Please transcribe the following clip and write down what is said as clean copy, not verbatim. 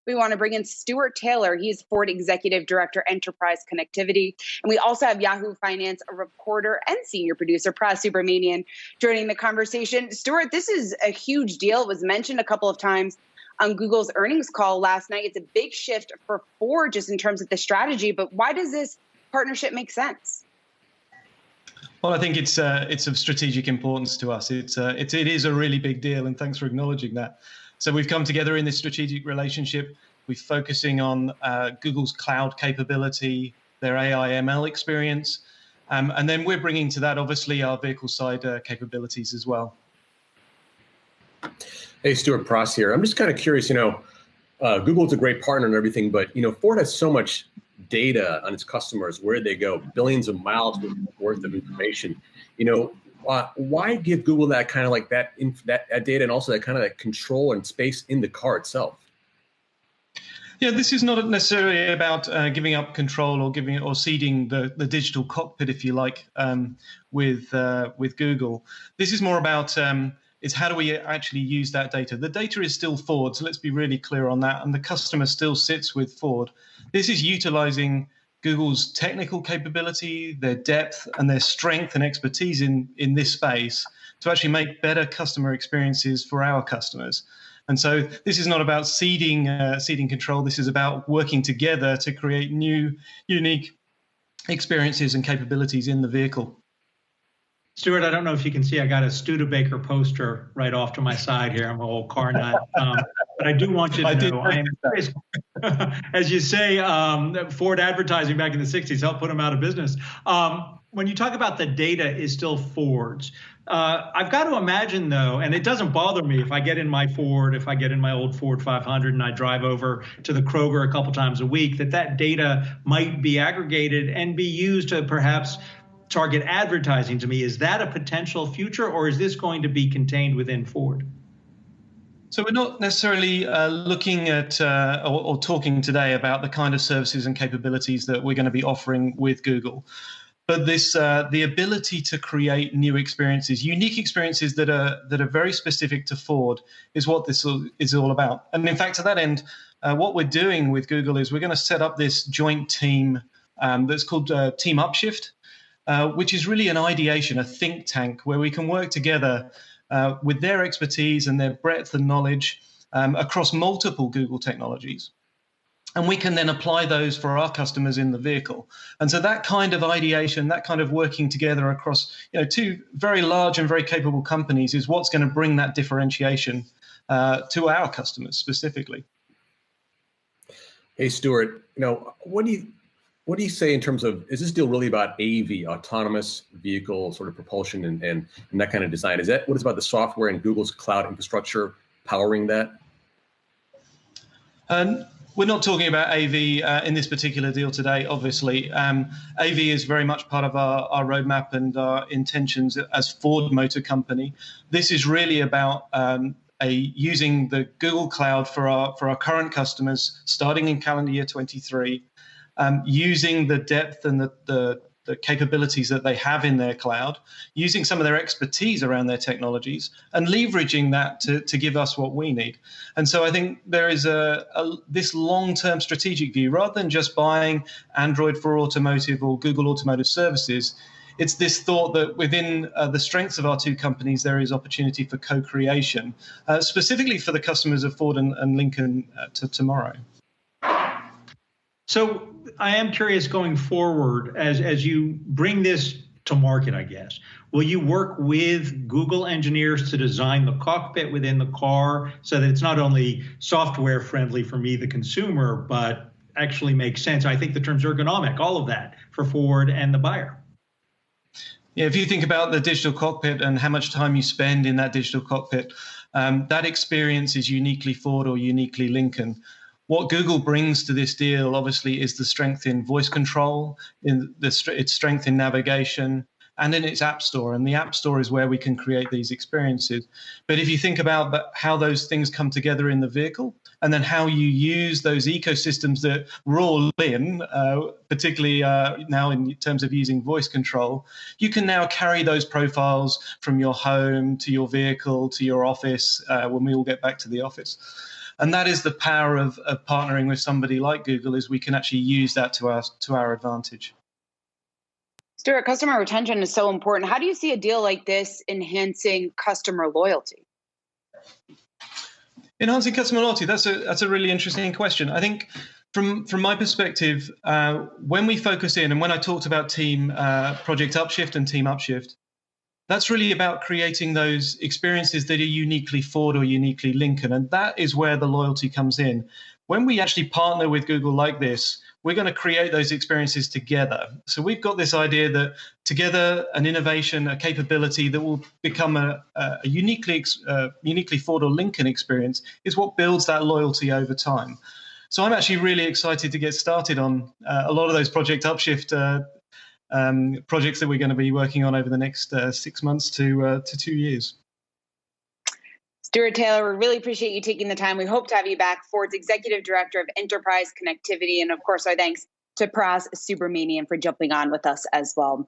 We want to bring in Stuart Taylor. He's Ford Executive Director, Enterprise Connectivity. And we also have Yahoo Finance reporter and senior producer, Pras Subramanian, joining the conversation. Stuart, this is a huge deal. It was mentioned a couple of times on Google's earnings call last night. It's a big shift for Ford just in terms of the strategy. But why does this partnership make sense? Well, I think it's of strategic importance to us. It is a really big deal, and thanks for acknowledging that. So we've come together in this strategic relationship. We're focusing on Google's cloud capability, their AI ML experience, and then we're bringing to that, obviously, our vehicle side capabilities as well. Hey, Stuart, Pras here. I'm just kind of curious, Google's a great partner and everything, but, Ford has so much data on its customers, where they go, billions of miles worth of information. Why give Google that kind of like that data and also that kind of that control and space in the car itself? Yeah, this is not necessarily about giving up control or ceding the digital cockpit, if you like, with Google. This is more about is how do we actually use that data? The data is still Ford, so let's be really clear on that, and the customer still sits with Ford. This is utilizing Google's technical capability, their depth, and their strength and expertise in this space to actually make better customer experiences for our customers. And so this is not about ceding control. This is about working together to create new, unique experiences and capabilities in the vehicle. Stuart, I don't know if you can see, I got a Studebaker poster right off to my side here. I'm an old car nut. But I do want you to know, I am, as you say, Ford advertising back in the 60s helped put them out of business. When you talk about the data is still Ford's, I've got to imagine, though, and it doesn't bother me if I get in my Ford, if I get in my old Ford 500 and I drive over to the Kroger a couple times a week, that data might be aggregated and be used to perhaps target advertising to me. Is that a potential future, or is this going to be contained within Ford? So we're not necessarily looking at or talking today about the kind of services and capabilities that we're going to be offering with Google. But this, the ability to create new experiences, unique experiences that are very specific to Ford, is what this is all about. And in fact, to that end, what we're doing with Google is we're going to set up this joint team that's called Team Upshift, which is really an ideation, a think tank, where we can work together with their expertise and their breadth and knowledge across multiple Google technologies. And we can then apply those for our customers in the vehicle. And so that kind of ideation, that kind of working together across two very large and very capable companies is what's going to bring that differentiation to our customers specifically. Hey, Stuart, what do you say in terms of, is this deal really about AV, autonomous vehicle sort of propulsion and that kind of design? Is that what it's about, the software and Google's cloud infrastructure powering that? We're not talking about AV in this particular deal today, obviously. AV is very much part of our roadmap and our intentions as Ford Motor Company. This is really about using the Google Cloud for our current customers, starting in calendar year 23, using the depth and the capabilities that they have in their cloud, using some of their expertise around their technologies, and leveraging that to give us what we need. And so I think there is this long-term strategic view, rather than just buying Android for automotive or Google Automotive Services. It's this thought that within the strengths of our two companies, there is opportunity for co-creation, specifically for the customers of Ford and Lincoln tomorrow. So I am curious, going forward, as you bring this to market, I guess, will you work with Google engineers to design the cockpit within the car so that it's not only software friendly for me, the consumer, but actually makes sense? I think the terms ergonomic, all of that for Ford and the buyer. Yeah, if you think about the digital cockpit and how much time you spend in that digital cockpit, that experience is uniquely Ford or uniquely Lincoln. What Google brings to this deal, obviously, is the strength in voice control, its strength in navigation, and in its App Store. And the App Store is where we can create these experiences. But if you think about how those things come together in the vehicle, and then how you use those ecosystems that we're all in, particularly now in terms of using voice control, you can now carry those profiles from your home to your vehicle to your office when we all get back to the office. And that is the power of partnering with somebody like Google, is we can actually use that to our advantage. Stuart, customer retention is so important. How do you see a deal like this enhancing customer loyalty? Enhancing customer loyalty, that's a really interesting question. I think from my perspective, when we focus in, and when I talked about team Project Upshift and Team Upshift, that's really about creating those experiences that are uniquely Ford or uniquely Lincoln. And that is where the loyalty comes in. When we actually partner with Google like this, we're going to create those experiences together. So we've got this idea that together, an innovation, a capability that will become a uniquely Ford or Lincoln experience is what builds that loyalty over time. So I'm actually really excited to get started on a lot of those Project Upshift projects that we're going to be working on over the next 6 months to 2 years. Stuart Taylor, we really appreciate you taking the time. We hope to have you back, Ford's Executive Director of Enterprise Connectivity. And of course, our thanks to Pras Subramanian for jumping on with us as well.